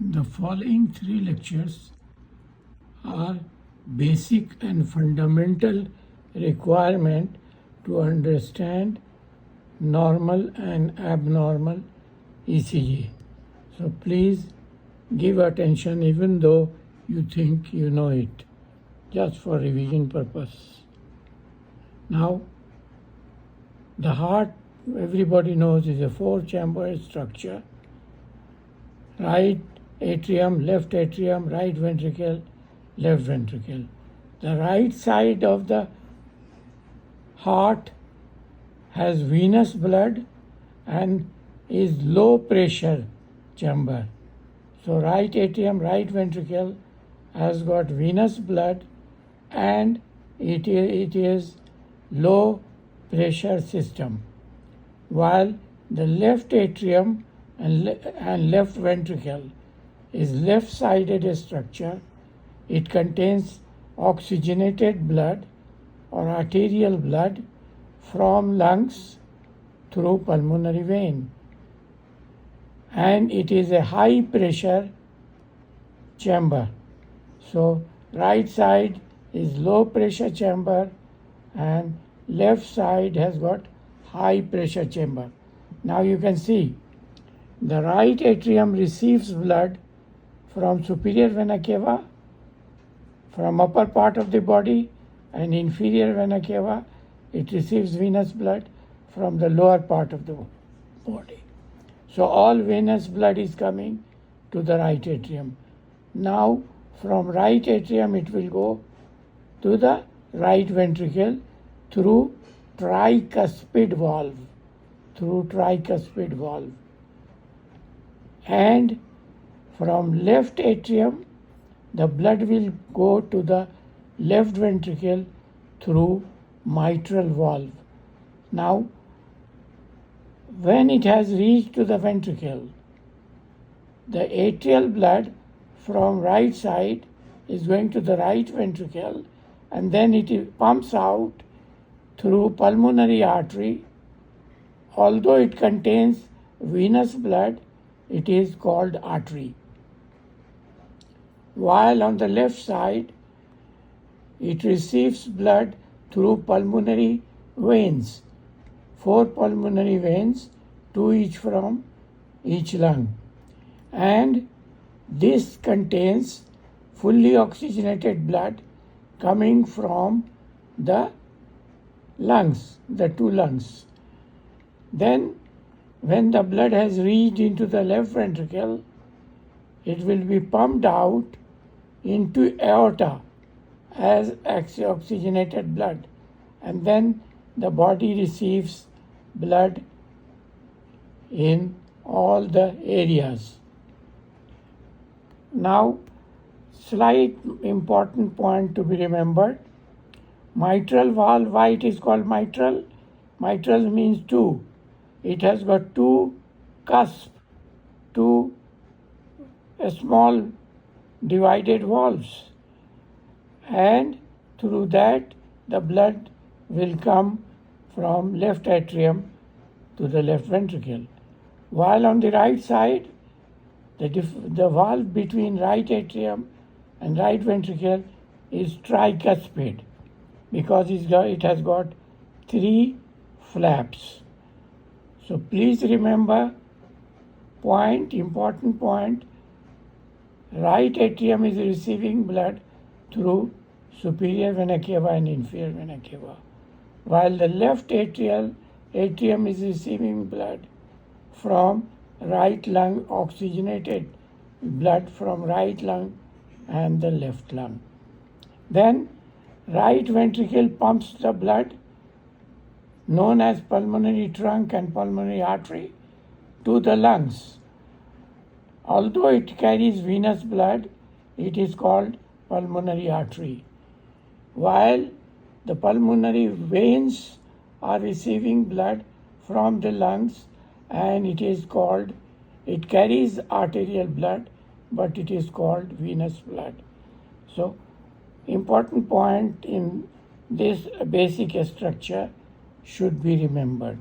The following three lectures are basic and fundamental requirement to understand normal and abnormal ECG. So please give attention even though you think you know it, just for revision purpose. Now, the heart, everybody knows, is a four-chamber structure. Right atrium, right ventricle, left ventricle. The right side of the heart has venous blood and is low pressure chamber. So right atrium, right ventricle has got venous blood and it is low pressure system, while the left atrium and left ventricle is left-sided structure. It contains oxygenated blood or arterial blood from lungs through pulmonary vein, and it is a high pressure chamber. So right side is low pressure chamber and left side has got high pressure chamber. Now you can see the right atrium receives blood from superior vena cava, from upper part of the body, and inferior vena cava it receives venous blood from the lower part of the body. So all venous blood is coming to the right atrium. Now from right atrium it will go to the right ventricle through tricuspid valve, and from left atrium the blood will go to the left ventricle through mitral valve. Now when it has reached to the ventricle, the atrial blood from right side is going to the right ventricle and then it pumps out through pulmonary artery. Although it contains venous blood, it is called artery. While on the left side, it receives blood through pulmonary veins, 4 pulmonary veins, 2 each from each lung. And this contains fully oxygenated blood coming from the lungs, the 2 lungs. Then when the blood has reached into the left ventricle, it will be pumped out into aorta as oxygenated blood, and then the body receives blood in all the areas. Now, slight important point to be remembered. Mitral valve, why it is called mitral? Mitral means 2. It has got 2 cusps, 2 small divided valves, and through that the blood will come from left atrium to the left ventricle. While on the right side, the valve between right atrium and right ventricle is tricuspid because it has got 3 flaps. So please remember, important point, right atrium is receiving blood through superior vena cava and inferior vena cava, while the left atrium is receiving blood from right lung, oxygenated blood from right lung and the left lung. Then right ventricle pumps the blood, known as pulmonary trunk and pulmonary artery, to the lungs. Although it carries venous blood, it is called pulmonary artery, while the pulmonary veins are receiving blood from the lungs, and it carries arterial blood, but it is called venous blood. So, important point in this basic structure should be remembered.